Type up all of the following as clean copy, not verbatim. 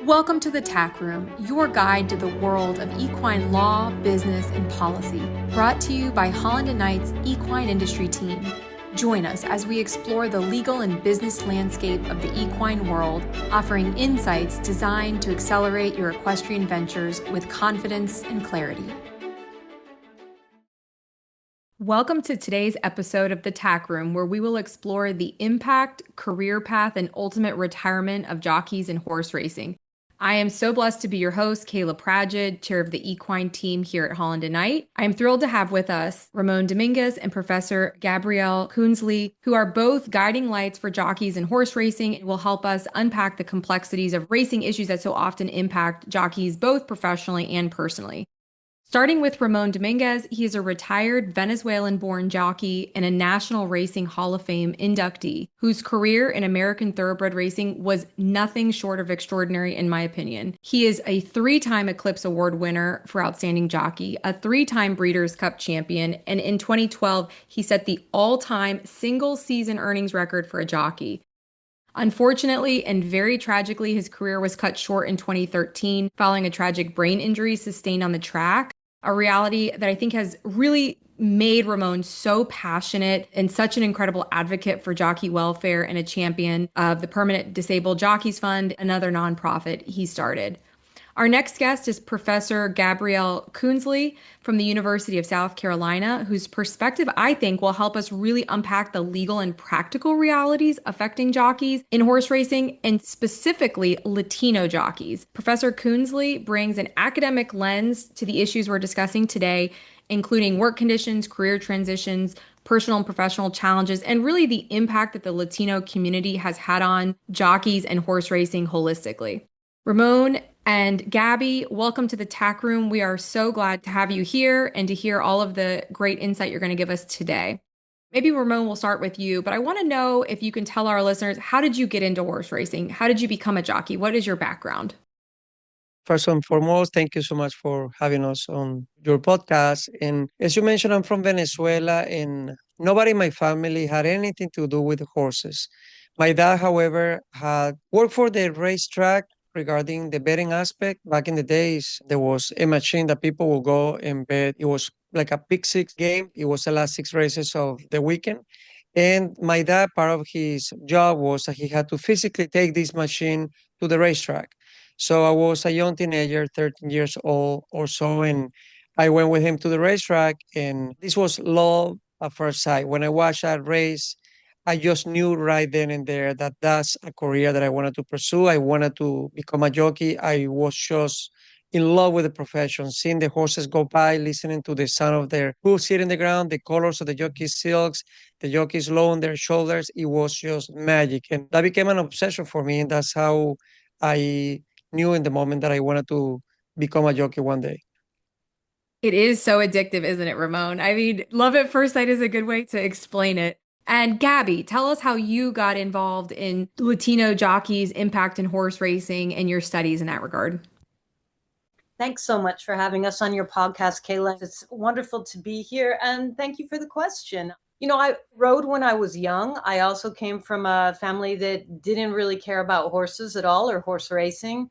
Welcome to the Tack Room, your guide to the world of equine law, business, and policy, brought to you by Holland & Knight's equine industry team. Join us as we explore the legal and business landscape of the equine world, offering insights designed to accelerate your equestrian ventures with confidence and clarity. Welcome to today's episode of the Tack Room, where we will explore the impact, career path, and ultimate retirement of jockeys in horse racing. I am so blessed to be your host, Kayla Pragid, chair of the Equine team here at Holland & Knight. I am thrilled to have with us Ramón Domínguez and Professor Gabrielle Kuenzli, who are both guiding lights for jockeys in horse racing and will help us unpack the complexities of racing issues that so often impact jockeys both professionally and personally. Starting with Ramón Domínguez, he is a retired Venezuelan-born jockey and a National Racing Hall of Fame inductee, whose career in American thoroughbred racing was nothing short of extraordinary in my opinion. He is a 3-time Eclipse Award winner for Outstanding Jockey, a 3-time Breeders' Cup champion, and in 2012, he set the all-time single-season earnings record for a jockey. Unfortunately, and very tragically, his career was cut short in 2013 following a tragic brain injury sustained on the track. A reality that I think has really made Ramón so passionate and such an incredible advocate for jockey welfare and a champion of the Permanently Disabled Jockeys Fund, another nonprofit he started. Our next guest is Professor Gabrielle Kuenzli from the University of South Carolina, whose perspective I think will help us really unpack the legal and practical realities affecting jockeys in horse racing and specifically Latino jockeys. Professor Kuenzli brings an academic lens to the issues we're discussing today, including work conditions, career transitions, personal and professional challenges, and really the impact that the Latino community has had on jockeys and horse racing holistically. Ramón and Gabby, welcome to the Tack Room. We are so glad to have you here and to hear all of the great insight you're going to give us today. Maybe Ramón, we'll start with you, but I want to know if you can tell our listeners, how did you get into horse racing? How did you become a jockey? What is your background? First and foremost, thank you so much for having us on your podcast. And as you mentioned, I'm from Venezuela, and nobody in my family had anything to do with horses. My dad, however, had worked for the racetrack regarding the betting aspect. Back in the days, there was a machine that people would go and bet. It was like a pick six game. It was the last 6 races of the weekend. And my dad, part of his job was that he had to physically take this machine to the racetrack. So I was a young teenager, 13 years old or so, and I went with him to the racetrack. And this was love at first sight. When I watched that race, I just knew right then and there that that's a career that I wanted to pursue. I wanted to become a jockey. I was just in love with the profession, seeing the horses go by, listening to the sound of their hooves hitting the ground, the colors of the jockey's silks, the jockeys low on their shoulders. It was just magic. And that became an obsession for me. And that's how I knew in the moment that I wanted to become a jockey one day. It is so addictive, isn't it, Ramón? I mean, love at first sight is a good way to explain it. And Gabby, tell us how you got involved in Latino jockeys' impact in horse racing and your studies in that regard. Thanks so much for having us on your podcast, Kayla. It's wonderful to be here, and thank you for the question. You know, I rode when I was young. I also came from a family that didn't really care about horses at all or horse racing.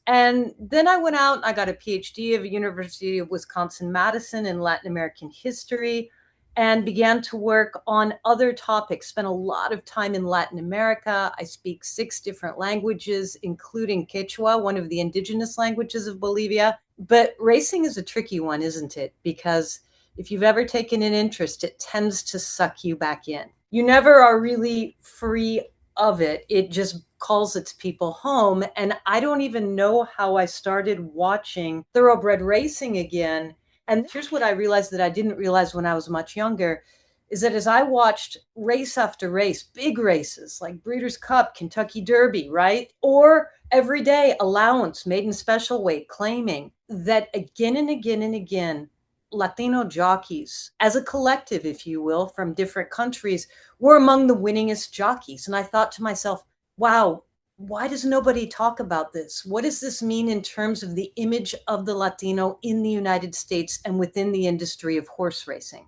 And then I went out, I got a PhD at University of Wisconsin-Madison in Latin American history and began to work on other topics, spent a lot of time in Latin America. I speak 6 different languages, including Quechua, one of the indigenous languages of Bolivia. But racing is a tricky one, isn't it? Because if you've ever taken an interest, it tends to suck you back in. You never are really free of it. It just calls its people home. And I don't even know how I started watching thoroughbred racing again. And here's what I realized that I didn't realize when I was much younger, is that as I watched race after race, big races like Breeders' Cup, Kentucky Derby, right? Or everyday allowance, maiden special weight, claiming that again and again and again, Latino jockeys, as a collective, if you will, from different countries, were among the winningest jockeys. And I thought to myself, wow, why does nobody talk about this? What does this mean in terms of the image of the Latino in the United States and within the industry of horse racing?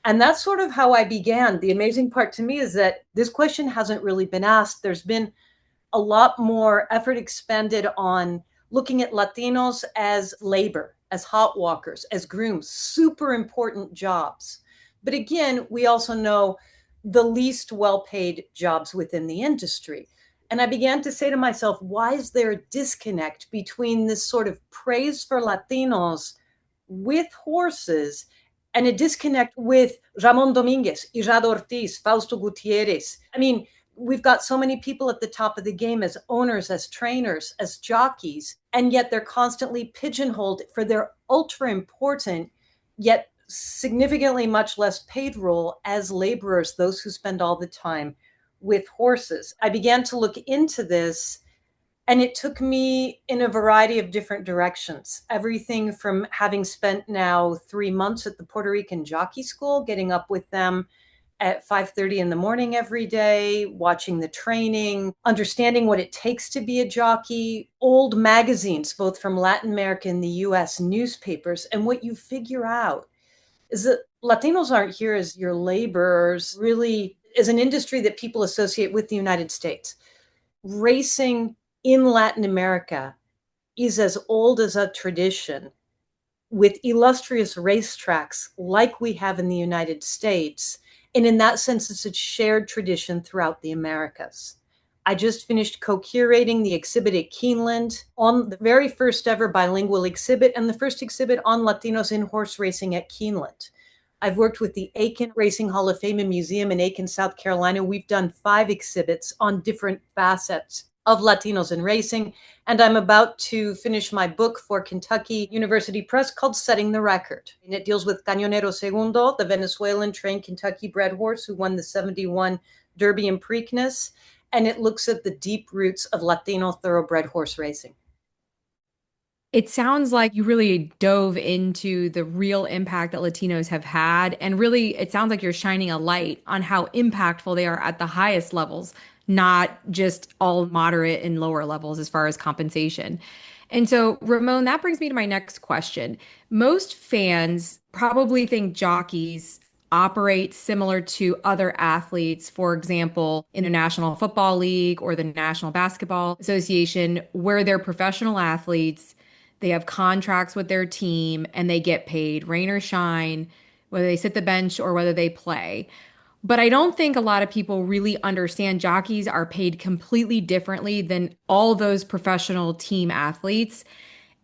And that's sort of how I began. The amazing part to me is that this question hasn't really been asked. There's been a lot more effort expended on looking at Latinos as labor, as hot walkers, as grooms, super important jobs. But again, we also know the least well-paid jobs within the industry. And I began to say to myself, why is there a disconnect between this sort of praise for Latinos with horses and a disconnect with Ramón Domínguez, Irado Ortiz, Fausto Gutierrez? I mean, we've got so many people at the top of the game as owners, as trainers, as jockeys, and yet they're constantly pigeonholed for their ultra important, yet significantly much less paid role as laborers, those who spend all the time with horses. I began to look into this, and it took me in a variety of different directions. Everything from having spent now 3 months at the Puerto Rican Jockey School, getting up with them at 5:30 in the morning every day, watching the training, understanding what it takes to be a jockey, old magazines, both from Latin America and the US newspapers. And what you figure out is that Latinos aren't here as your laborers, really as an industry that people associate with the United States. Racing in Latin America is as old as a tradition, with illustrious racetracks like we have in the United States. And in that sense, it's a shared tradition throughout the Americas. I just finished co-curating the exhibit at Keeneland, on the very first ever bilingual exhibit and the first exhibit on Latinos in horse racing at Keeneland. I've worked with the Equine Racing Hall of Fame and Museum in Aiken, South Carolina. We've done 5 exhibits on different facets of Latinos in racing. And I'm about to finish my book for Kentucky University Press called Setting the Record. And it deals with Cañonero Segundo, the Venezuelan trained Kentucky bred horse who won the 71 Derby and Preakness. And it looks at the deep roots of Latino thoroughbred horse racing. It sounds like you really dove into the real impact that Latinos have had. And really, it sounds like you're shining a light on how impactful they are at the highest levels, not just all moderate and lower levels as far as compensation. And so, Ramon, that brings me to my next question. Most fans probably think jockeys operate similar to other athletes, for example, in the National Football League or the National Basketball Association, where they're professional athletes. They have contracts with their team and they get paid rain or shine, whether they sit the bench or whether they play. But I don't think a lot of people really understand jockeys are paid completely differently than all those professional team athletes,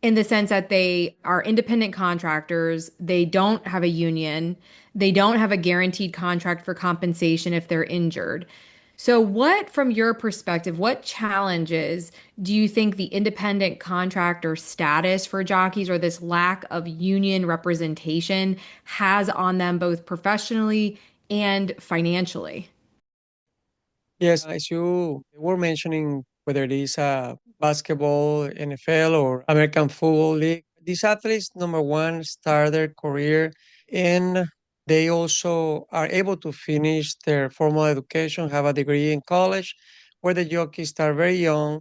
in the sense that they are independent contractors. They don't have a union. They don't have a guaranteed contract for compensation if they're injured. So what, from your perspective, what challenges do you think the independent contractor status for jockeys, or this lack of union representation, has on them both professionally and financially? Yes, as you were mentioning, whether it is basketball, NFL, or American Football League, these athletes, number one, start their career and they also are able to finish their formal education, have a degree in college, where the jockeys start very young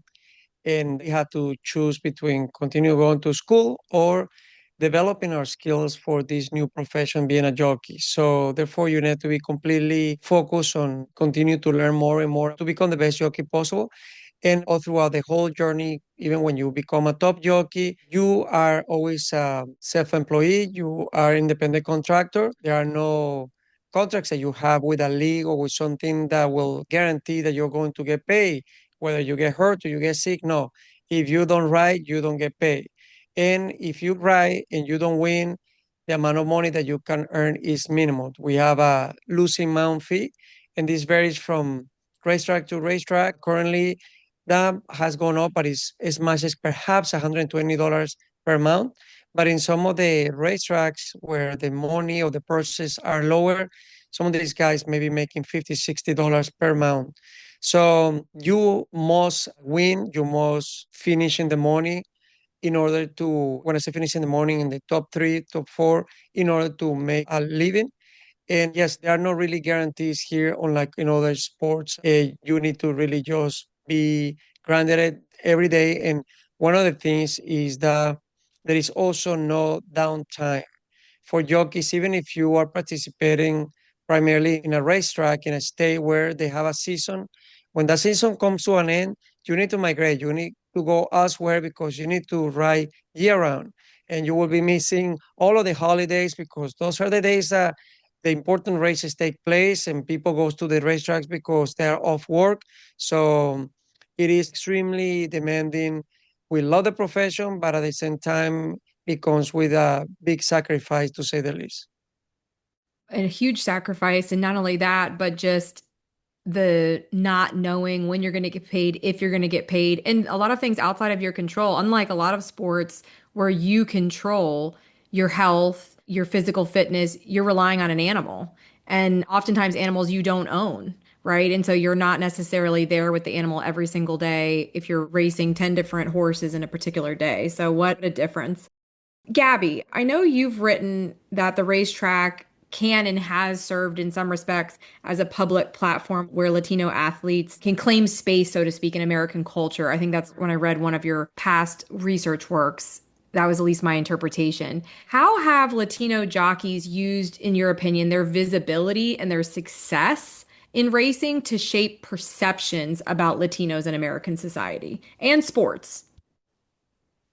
and they have to choose between continue going to school or developing our skills for this new profession being a jockey. So therefore you need to be completely focused on continue to learn more and more to become the best jockey possible. And all throughout the whole journey, even when you become a top jockey, you are always self-employed, you are independent contractor. There are no contracts that you have with a league or with something that will guarantee that you're going to get paid, whether you get hurt or you get sick. No, if you don't ride, you don't get paid. And if you ride and you don't win, the amount of money that you can earn is minimal. We have a losing mount fee, and this varies from racetrack to racetrack. Currently, that has gone up, but it's as much as perhaps $120 per mount. But in some of the racetracks where the money or the purses are lower, some of these guys may be making $50, $60 per mount. So you must win, you must finish in the morning in order to, when I say finish in the morning, in the top 3, top 4, in order to make a living. And yes, there are no really guarantees here, unlike in other sports. You need to really just be grounded every day. And one of the things is that there is also no downtime for jockeys, even if you are participating primarily in a racetrack in a state where they have a season. When that season comes to an end, you need to migrate. You need to go elsewhere because you need to ride year round. And you will be missing all of the holidays because those are the days that the important races take place and people go to the racetracks because they're off work. So it is extremely demanding. We love the profession, but at the same time, it comes with a big sacrifice, to say the least. And a huge sacrifice. And not only that, but just the not knowing when you're going to get paid, if you're going to get paid, and a lot of things outside of your control, unlike a lot of sports where you control your health, your physical fitness, you're relying on an animal. And oftentimes animals you don't own, right? And so you're not necessarily there with the animal every single day if you're racing 10 different horses in a particular day. So what a difference. Gabby, I know you've written that the racetrack can and has served in some respects as a public platform where Latino athletes can claim space, so to speak, in American culture. I think that's when I read one of your past research works. That was at least my interpretation. How have Latino jockeys used, in your opinion, their visibility and their success in racing to shape perceptions about Latinos in American society and sports?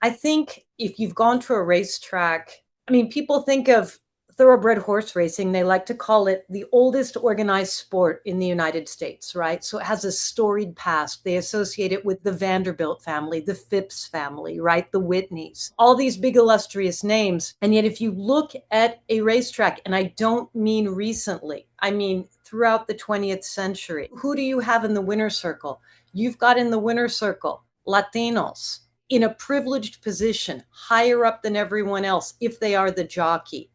I think if you've gone to a racetrack, I mean, people think of thoroughbred horse racing, they like to call it the oldest organized sport in the United States, right? So it has a storied past. They associate it with the Vanderbilt family, the Phipps family, right? The Whitneys, all these big illustrious names. And yet, if you look at a racetrack, and I don't mean recently, I mean throughout the 20th century, who do you have in the winner's circle? You've got in the winner's circle Latinos in a privileged position, higher up than everyone else, if they are the jockey,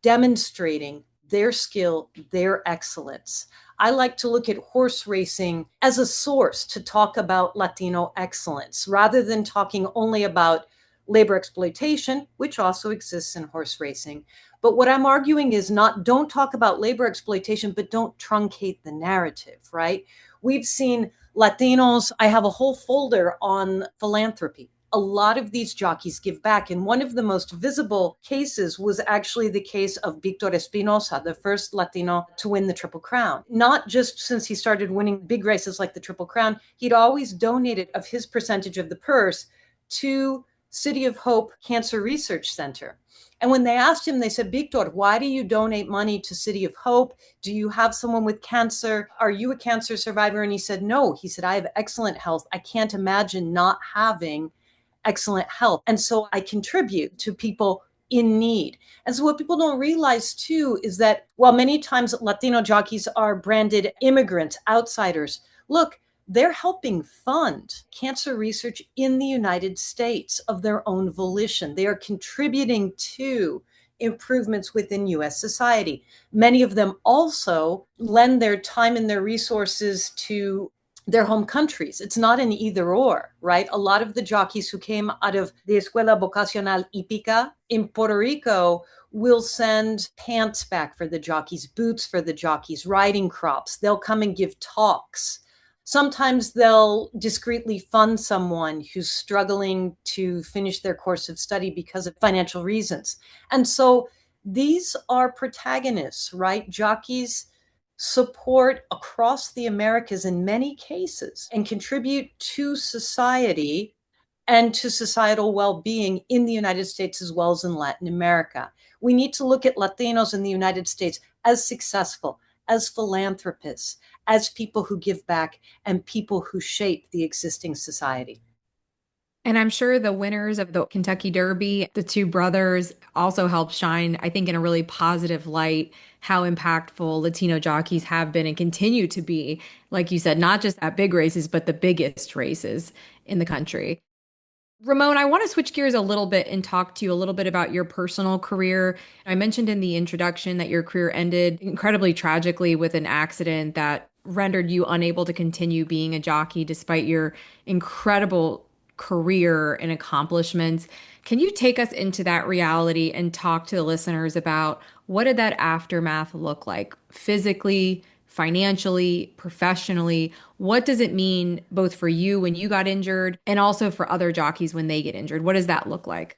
demonstrating their skill, their excellence. I like to look at horse racing as a source to talk about Latino excellence, rather than talking only about labor exploitation, which also exists in horse racing. But what I'm arguing is not, don't talk about labor exploitation, but don't truncate the narrative, right? We've seen Latinos, I have a whole folder on philanthropy. A lot of these jockeys give back. And one of the most visible cases was actually the case of Victor Espinosa, the first Latino to win the Triple Crown. Not just since he started winning big races like the Triple Crown, he'd always donated of his percentage of the purse to City of Hope Cancer Research Center. And when they asked him, they said, Victor, why do you donate money to City of Hope? Do you have someone with cancer? Are you a cancer survivor? And he said, no. He said, I have excellent health. I can't imagine not having excellent health. And so I contribute to people in need. And so what people don't realize too is that while many times Latino jockeys are branded immigrants, outsiders, look, they're helping fund cancer research in the United States of their own volition. They are contributing to improvements within US society. Many of them also lend their time and their resources to their home countries. It's not an either or, right? A lot of the jockeys who came out of the Escuela Vocacional Hípica in Puerto Rico will send pants back for the jockeys, boots for the jockeys, riding crops. They'll come and give talks. Sometimes they'll discreetly fund someone who's struggling to finish their course of study because of financial reasons. And so these are protagonists, right? Jockeys support across the Americas in many cases and contribute to society and to societal well-being in the United States as well as in Latin America. We need to look at Latinos in the United States as successful, as philanthropists, as people who give back and people who shape the existing society. And I'm sure the winners of the Kentucky Derby, the two brothers, also helped shine, I think, in a really positive light, how impactful Latino jockeys have been and continue to be, like you said, not just at big races, but the biggest races in the country. Ramón, I want to switch gears a little bit and talk to you a little bit about your personal career. I mentioned in the introduction that your career ended incredibly tragically with an accident that rendered you unable to continue being a jockey despite your incredible career and accomplishments. Can you take us into that reality and talk to the listeners about what did that aftermath look like physically, financially, professionally? What does it mean both for you when you got injured and also for other jockeys when they get injured? What does that look like?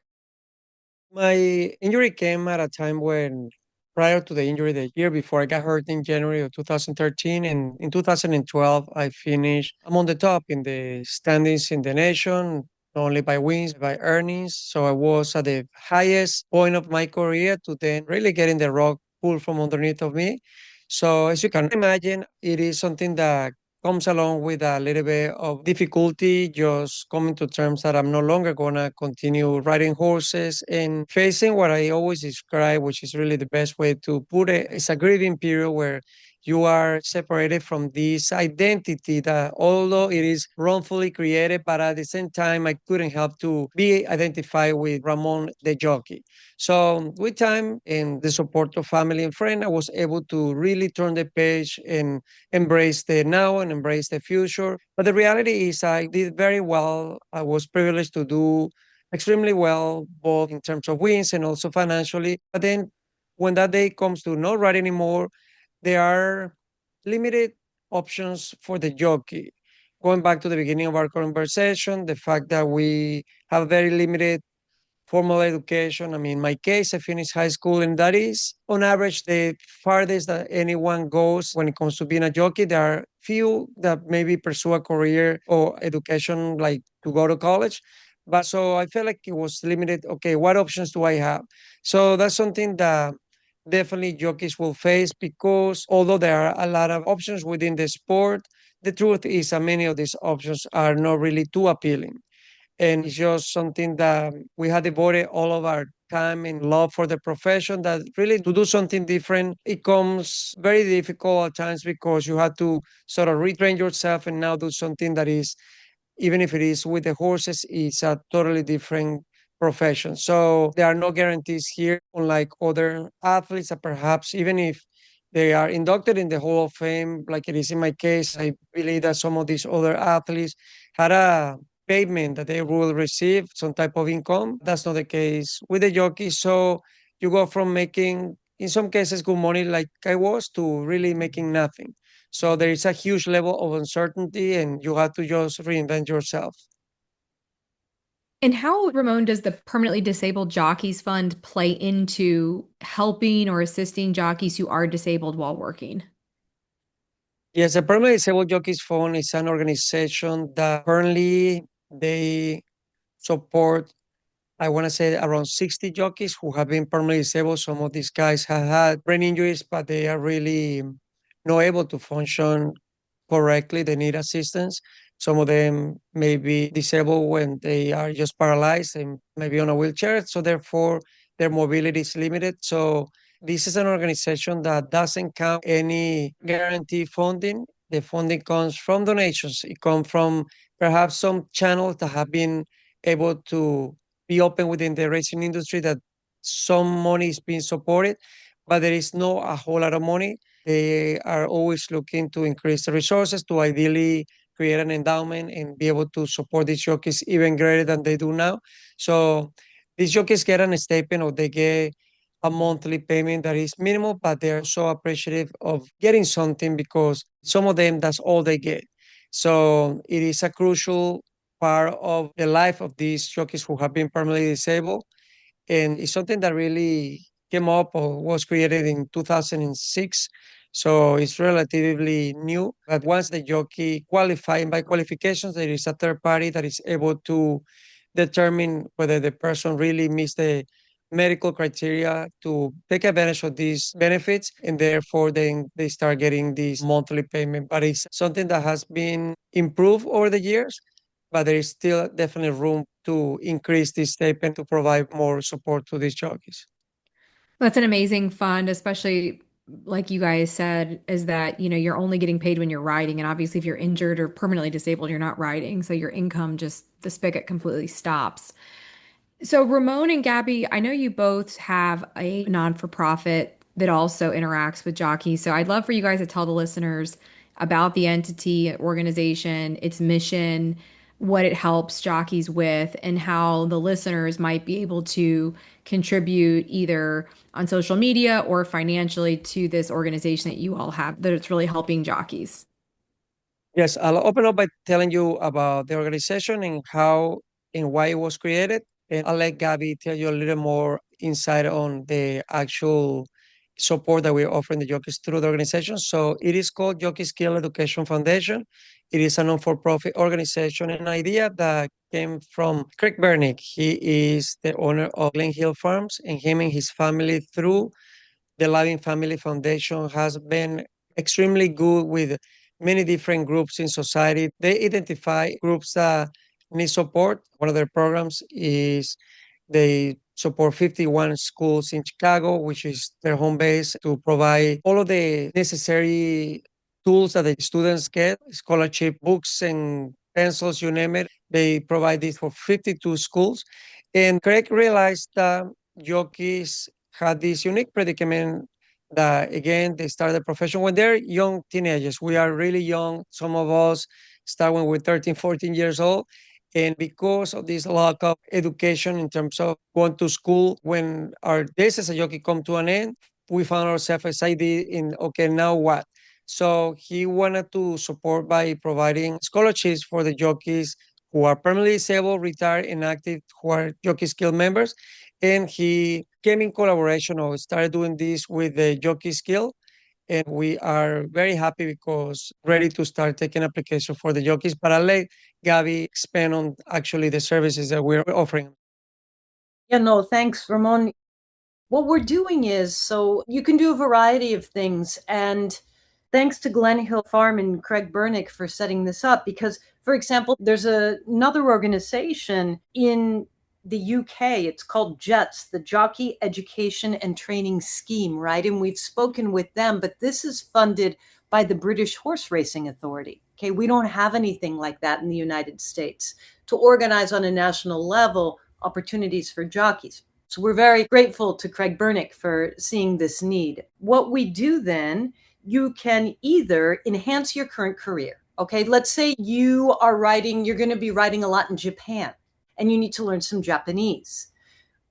My injury came at a time when prior to the injury the year before. I got hurt in January of 2013. And in 2012, I finished, I'm on the top in the standings in the nation, not only by wins, by earnings. So I was at the highest point of my career to then really getting the rug pulled from underneath of me. So as you can imagine, it is something that comes along with a little bit of difficulty, just coming to terms that I'm no longer going to continue riding horses and facing what I always describe, which is really the best way to put it. It's a grieving period where you are separated from this identity that, although it is wrongfully created, but at the same time, I couldn't help to be identified with Ramón the jockey. So with time and the support of family and friends, I was able to really turn the page and embrace the now and embrace the future. But the reality is, I did very well. I was privileged to do extremely well, both in terms of wins and also financially. But then when that day comes to not ride anymore, there are limited options for the jockey. Going back to the beginning of our conversation, the fact that we have very limited formal education. I mean, in my case, I finished high school, and that is on average the farthest that anyone goes when it comes to being a jockey. There are few that maybe pursue a career or education like to go to college. But so I felt like it was limited. Okay, what options do I have? So that's something that definitely jockeys will face, because although there are a lot of options within the sport, the truth is that many of these options are not really too appealing. And it's just something that we had devoted all of our time and love for the profession, that really to do something different, it comes very difficult at times, because you have to sort of retrain yourself and now do something that is, even if it is with the horses, it's a totally different profession. So there are no guarantees here, unlike other athletes that perhaps even if they are inducted in the Hall of Fame, like it is in my case, I believe that some of these other athletes had a payment that they will receive some type of income. That's not the case with the jockeys. So you go from making, in some cases, good money like I was, to really making nothing. So there is a huge level of uncertainty, and you have to just reinvent yourself. And how, Ramon, does the Permanently Disabled Jockeys Fund play into helping or assisting jockeys who are disabled while working? Yes, the Permanently Disabled Jockeys Fund is an organization that currently they support, I want to say, around 60 jockeys who have been permanently disabled. Some of these guys have had brain injuries, but they are really not able to function correctly. They need assistance. Some of them may be disabled when they are just paralyzed and maybe on a wheelchair. So therefore, their mobility is limited. So this is an organization that doesn't count any guarantee funding. The funding comes from donations. It comes from perhaps some channels that have been able to be open within the racing industry, that some money is being supported, but there is no a whole lot of money. They are always looking to increase the resources to ideally create an endowment and be able to support these jockeys even greater than they do now. So these jockeys get an stipend, or they get a monthly payment that is minimal, but they're so appreciative of getting something, because some of them, that's all they get. So it is a crucial part of the life of these jockeys who have been permanently disabled. And it's something that really came up or was created in 2006. So it's relatively new. But once the jockey qualify, by qualifications, there is a third party that is able to determine whether the person really meets the medical criteria to take advantage of these benefits, and therefore then they start getting this monthly payment. But it's something that has been improved over the years, but there is still definitely room to increase this stipend to provide more support to these jockeys. That's an amazing fund, especially like you guys said, is that, you're only getting paid when you're riding. And obviously, if you're injured or permanently disabled, you're not riding. So your income just, the spigot completely stops. So, Ramon and Gabby, I know you both have a non-for-profit that also interacts with jockeys. So, I'd love for you guys to tell the listeners about the entity, organization, its mission, what it helps jockeys with, and how the listeners might be able to contribute either on social media or financially to this organization that you all have, that it's really helping jockeys. Yes, I'll open up by telling you about the organization and how and why it was created. And I'll let Gabby tell you a little more insight on the actual support that we're offering the jockeys through the organization. So it is called Jockeys Guild Education Foundation. It is a non-for-profit organization, an idea that came from Craig Bernick. He is the owner of Glen Hill Farms, and him and his family, through the Loving Family Foundation, has been extremely good with many different groups in society. They identify groups that need support. One of their programs is they support 51 schools in Chicago, which is their home base, to provide all of the necessary tools that the students get, scholarship, books, and pencils, you name it. They provide this for 52 schools. And Craig realized that jockeys had this unique predicament that, again, they started the profession when they're young teenagers. We are really young. Some of us start when we're 13, 14 years old. And because of this lack of education in terms of going to school, when our days as a jockey come to an end, we found ourselves, as I did, in, okay, now what? So he wanted to support by providing scholarships for the jockeys who are permanently disabled, retired, inactive, who are Jockeys Guild members. And he came in collaboration or started doing this with the Jockeys Guild. And we are very happy because ready to start taking application for the jockeys. But I'll let Gabby expand on actually the services that we're offering. Yeah, no, thanks, Ramon. What we're doing is, so you can do a variety of things. And thanks to Glen Hill Farm and Craig Bernick for setting this up. Because, for example, there's another organization in the UK. It's called JETS, the Jockey Education and Training Scheme, right? And we've spoken with them, but this is funded by the British Horse Racing Authority. Okay, we don't have anything like that in the United States to organize on a national level opportunities for jockeys. So we're very grateful to Craig Bernick for seeing this need. What we do then, you can either enhance your current career. Okay, let's say you are you're going to be riding a lot in Japan and you need to learn some Japanese.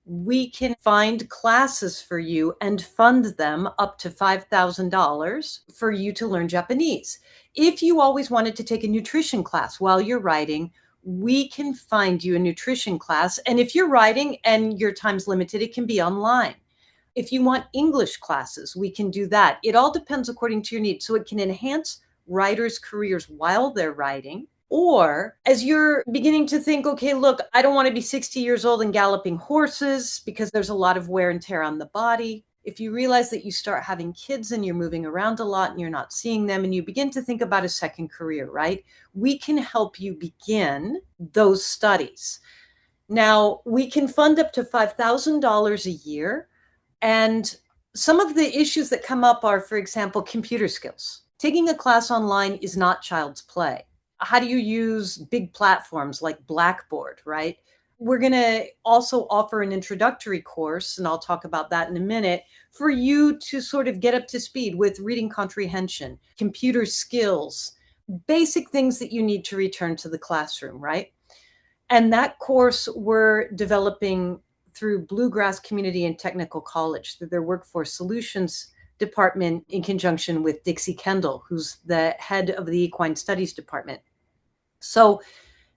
We can find classes for you and fund them up to $5,000 for you to learn Japanese. If you always wanted to take a nutrition class while you're riding, we can find you a nutrition class. And if you're riding and your time's limited, it can be online. If you want English classes, we can do that. It all depends according to your needs. So it can enhance riders' careers while they're riding. Or as you're beginning to think, okay, look, I don't want to be 60 years old and galloping horses because there's a lot of wear and tear on the body. If you realize that you start having kids and you're moving around a lot and you're not seeing them and you begin to think about a second career, right? We can help you begin those studies. Now, we can fund up to $5,000 a year. And some of the issues that come up are, for example, computer skills. Taking a class online is not child's play. How do you use big platforms like Blackboard, right? We're going to also offer an introductory course, and I'll talk about that in a minute, for you to sort of get up to speed with reading comprehension, computer skills, basic things that you need to return to the classroom, right? And that course we're developing through Bluegrass Community and Technical College, through their Workforce Solutions department in conjunction with Dixie Kendall, who's the head of the Equine Studies department. So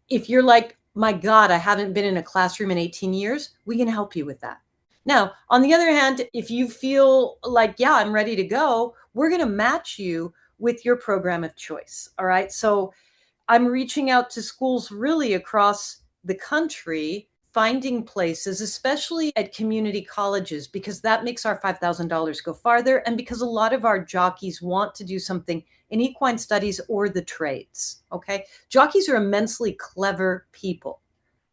if you're like, my God, I haven't been in a classroom in 18 years, we can help you with that. Now, on the other hand, if you feel like, yeah, I'm ready to go, we're going to match you with your program of choice. All right. So I'm reaching out to schools really across the country, finding places, especially at community colleges, because that makes our $5,000 go farther. And because a lot of our jockeys want to do something in equine studies or the trades. Okay. Jockeys are immensely clever people.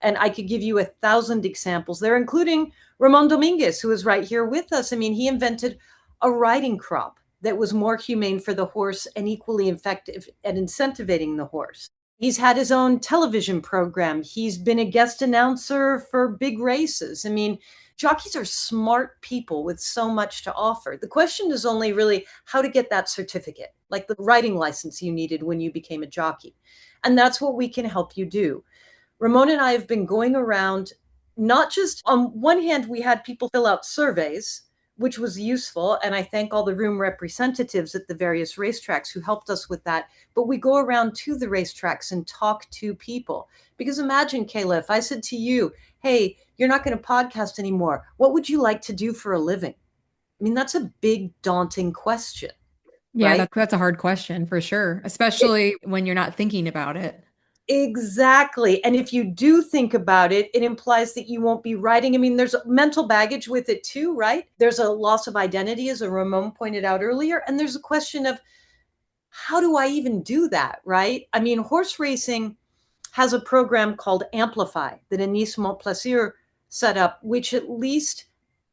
And I could give you 1,000 examples there, including Ramón Domínguez, who is right here with us. I mean, he invented a riding crop that was more humane for the horse and equally effective at incentivating the horse. He's had his own television program. He's been a guest announcer for big races. I mean, jockeys are smart people with so much to offer. The question is only really how to get that certificate, like the riding license you needed when you became a jockey. And that's what we can help you do. Ramon and I have been going around, not just on one hand, we had people fill out surveys, which was useful. And I thank all the room representatives at the various racetracks who helped us with that. But we go around to the racetracks and talk to people. Because imagine, Kayla, if I said to you, hey, you're not going to podcast anymore, what would you like to do for a living? I mean, that's a big, daunting question, Yeah, right? that's a hard question for sure, especially when you're not thinking about it. Exactly. And if you do think about it, it implies that you won't be writing. I mean, there's mental baggage with it too, right? There's a loss of identity, as Ramón pointed out earlier. And there's a question of how do I even do that, right? I mean, horse racing has a program called Amplify that Anis Montplaisir set up, which at least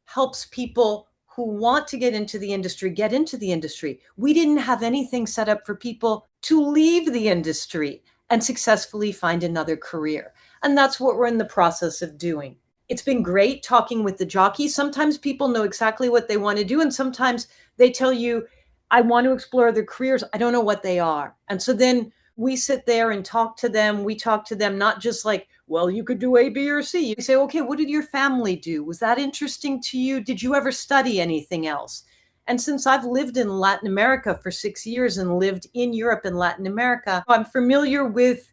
helps people who want to get into the industry get into the industry. We didn't have anything set up for people to leave the industry and successfully find another career. And that's what we're in the process of doing. It's been great talking with the jockeys. Sometimes people know exactly what they want to do, and sometimes they tell you, I want to explore their careers. I don't know what they are. And so then we sit there and talk to them. We talk to them not just like, well, you could do A, B, or C. You say, okay, what did your family do? Was that interesting to you? Did you ever study anything else? And since I've lived in Latin America for 6 years and lived in Europe and Latin America, I'm familiar with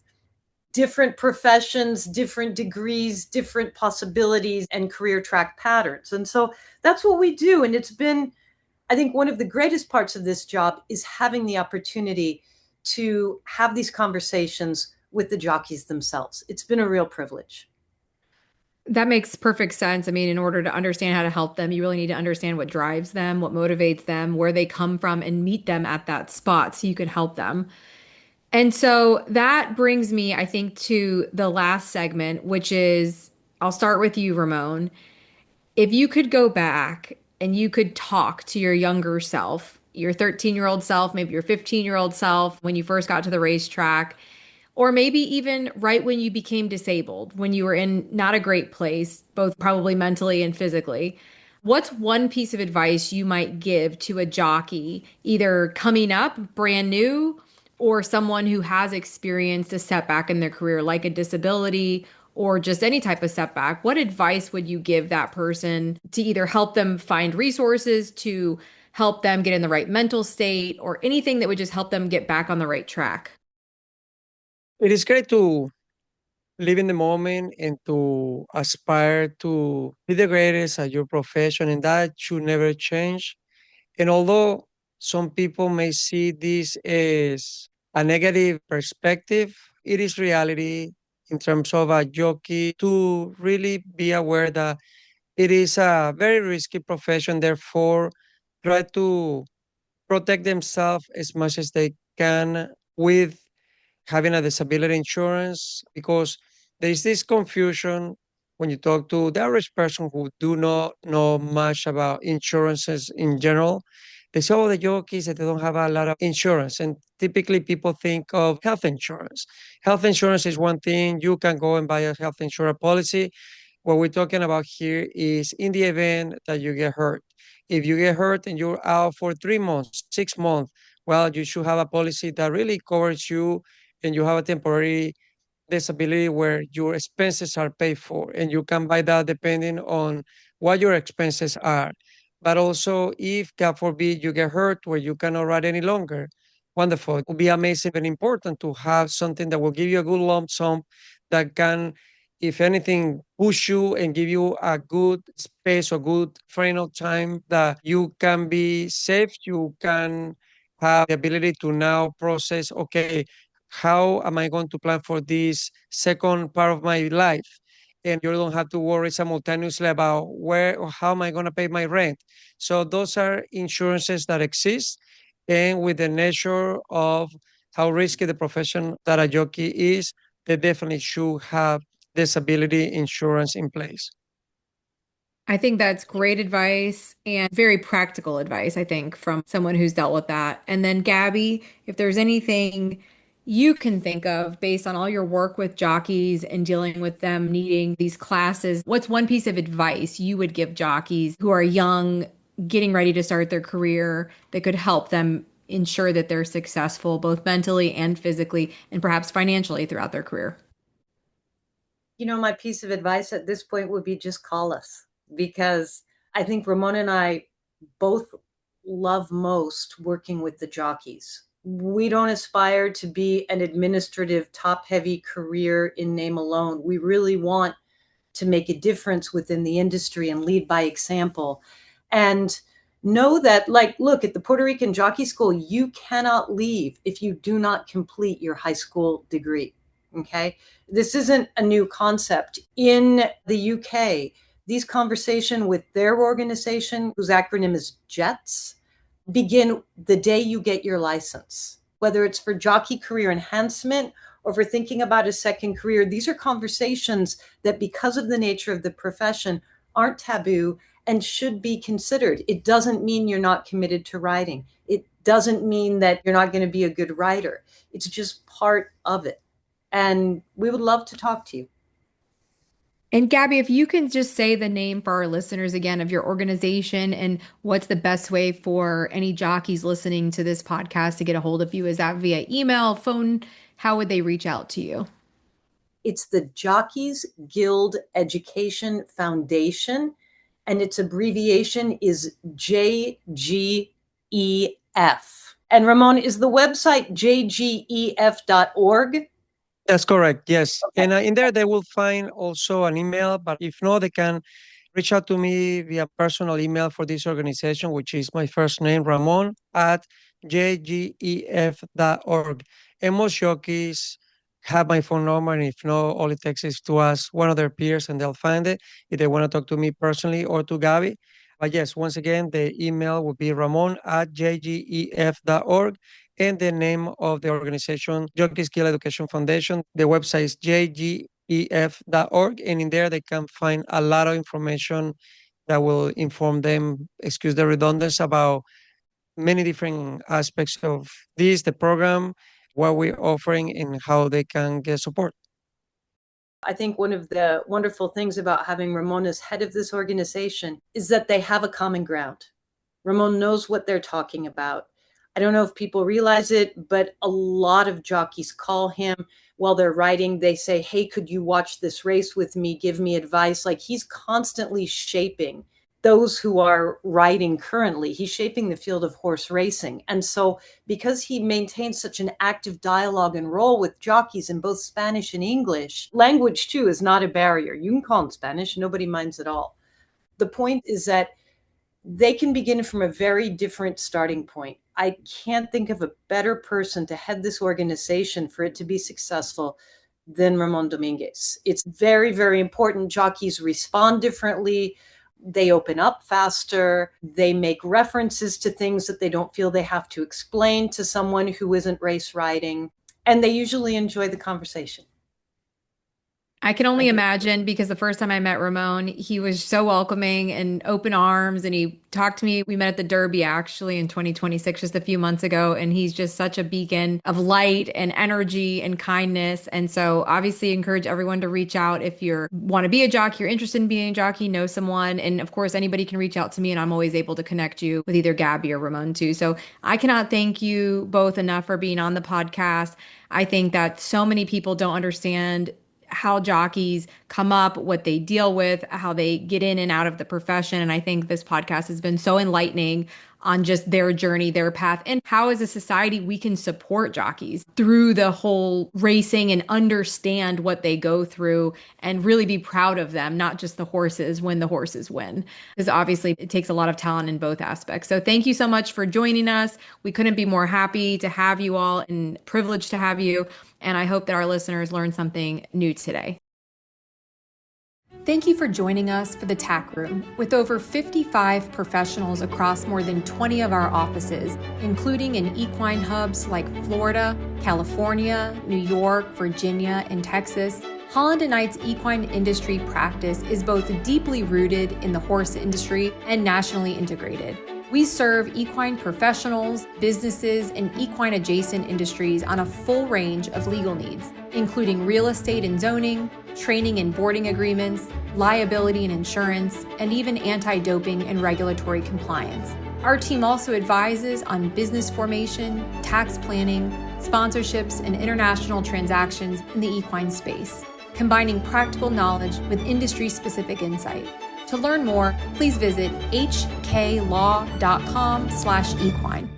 different professions, different degrees, different possibilities, and career track patterns. And so that's what we do. And it's been, I think, one of the greatest parts of this job is having the opportunity to have these conversations with the jockeys themselves. It's been a real privilege. That makes perfect sense. I mean, in order to understand how to help them, you really need to understand what drives them, what motivates them, where they come from, and meet them at that spot so you can help them. And so that brings me, I think, to the last segment, which is I'll start with you, Ramón. If you could go back and you could talk to your younger self, your 13-year-old self, maybe your 15-year-old self, when you first got to the racetrack, or maybe even right when you became disabled, when you were in not a great place, both probably mentally and physically. What's one piece of advice you might give to a jockey, either coming up brand new or someone who has experienced a setback in their career, like a disability or just any type of setback? What advice would you give that person to either help them find resources, to help them get in the right mental state, or anything that would just help them get back on the right track? It is great to live in the moment and to aspire to be the greatest at your profession, and that should never change. And although some people may see this as a negative perspective, it is reality in terms of a jockey to really be aware that it is a very risky profession. Therefore, try to protect themselves as much as they can with having a disability insurance, because there is this confusion when you talk to the average person who do not know much about insurances in general. They say, oh, the jockeys, that they don't have a lot of insurance. And typically people think of health insurance. Health insurance is one thing. You can go and buy a health insurance policy. What we're talking about here is in the event that you get hurt. If you get hurt and you're out for 3 months, 6 months, well, you should have a policy that really covers you, and you have a temporary disability where your expenses are paid for, and you can buy that depending on what your expenses are. But also, if God forbid you get hurt where you cannot ride any longer, wonderful. It would be amazing and important to have something that will give you a good lump sum that can, if anything, push you and give you a good space or good frame of time that you can be safe. You can have the ability to now process, okay, how am I going to plan for this second part of my life? And you don't have to worry simultaneously about where or how am I going to pay my rent. So those are insurances that exist. And with the nature of how risky the profession that a jockey is, they definitely should have disability insurance in place. I think that's great advice and very practical advice, I think, from someone who's dealt with that. And then, Gabby, if there's anything you can think of based on all your work with jockeys and dealing with them needing these classes, what's one piece of advice you would give jockeys who are young, getting ready to start their career, that could help them ensure that they're successful both mentally and physically and perhaps financially throughout their career? You know, my piece of advice at this point would be just call us, because I think Ramón and I both love most working with the jockeys. We don't aspire to be an administrative, top heavy career in name alone. We really want to make a difference within the industry and lead by example. And know that, like, look, at the Puerto Rican jockey school, you cannot leave if you do not complete your high school degree. Okay. This isn't a new concept. In the UK, these conversations with their organization, whose acronym is JETS, begin the day you get your license. Whether it's for jockey career enhancement or for thinking about a second career, these are conversations that, because of the nature of the profession, aren't taboo and should be considered. It doesn't mean you're not committed to riding. It doesn't mean that you're not going to be a good rider. It's just part of it. And we would love to talk to you. And Gabby, if you can just say the name for our listeners again of your organization and what's the best way for any jockeys listening to this podcast to get a hold of you? Is that via email, phone? How would they reach out to you? It's the Jockeys Guild Education Foundation, and its abbreviation is JGEF. And Ramón, is the website jgef.org? That's correct. Yes. Okay. And in there, they will find also an email. But if not, they can reach out to me via personal email for this organization, which is my first name, Ramón, at jgef.org. And most jockeys have my phone number. And if not, all it takes is to ask one of their peers and they'll find it if they want to talk to me personally or to Gabby. But yes, once again, the email would be Ramón at jgef.org. And the name of the organization, Jockeys Guild Education Foundation. The website is jgef.org. And in there, they can find a lot of information that will inform them, excuse the redundancy, about many different aspects of this, the program, what we're offering, and how they can get support. I think one of the wonderful things about having Ramón as head of this organization is that they have a common ground. Ramón knows what they're talking about. I don't know if people realize it, but a lot of jockeys call him while they're riding. They say, hey, could you watch this race with me? Give me advice. Like, he's constantly shaping those who are riding currently. He's shaping the field of horse racing. And so because he maintains such an active dialogue and role with jockeys in both Spanish and English, language too is not a barrier. You can call him Spanish. Nobody minds at all. The point is that they can begin from a very different starting point. I can't think of a better person to head this organization for it to be successful than Ramón Domínguez. It's very, very important. Jockeys respond differently. They open up faster. They make references to things that they don't feel they have to explain to someone who isn't race riding. And they usually enjoy the conversation. I can only imagine, because the first time I met Ramón, he was so welcoming and open arms, and he talked to me. We met at the Derby actually in 2026, just a few months ago. And he's just such a beacon of light and energy and kindness. And so obviously encourage everyone to reach out if you want to be a jockey, you're interested in being a jockey, know someone. And of course, anybody can reach out to me, and I'm always able to connect you with either Gabby or Ramón too. So I cannot thank you both enough for being on the podcast. I think that so many people don't understand how jockeys come up, what they deal with, how they get in and out of the profession. And I think this podcast has been so enlightening on just their journey, their path, and how as a society we can support jockeys through the whole racing and understand what they go through and really be proud of them, not just the horses when the horses win. Because obviously it takes a lot of talent in both aspects. So thank you so much for joining us. We couldn't be more happy to have you all and privileged to have you. And I hope that our listeners learned something new today. Thank you for joining us for the Tack Room, with over 55 professionals across more than 20 of our offices, including in equine hubs like Florida, California, New York, Virginia, and Texas. Holland & Knight's equine industry practice is both deeply rooted in the horse industry and nationally integrated. We serve equine professionals, businesses, and equine adjacent industries on a full range of legal needs, including real estate and zoning, training and boarding agreements, liability and insurance, and even anti-doping and regulatory compliance. Our team also advises on business formation, tax planning, sponsorships, and international transactions in the equine space, combining practical knowledge with industry-specific insight. To learn more, please visit hklaw.com/equine.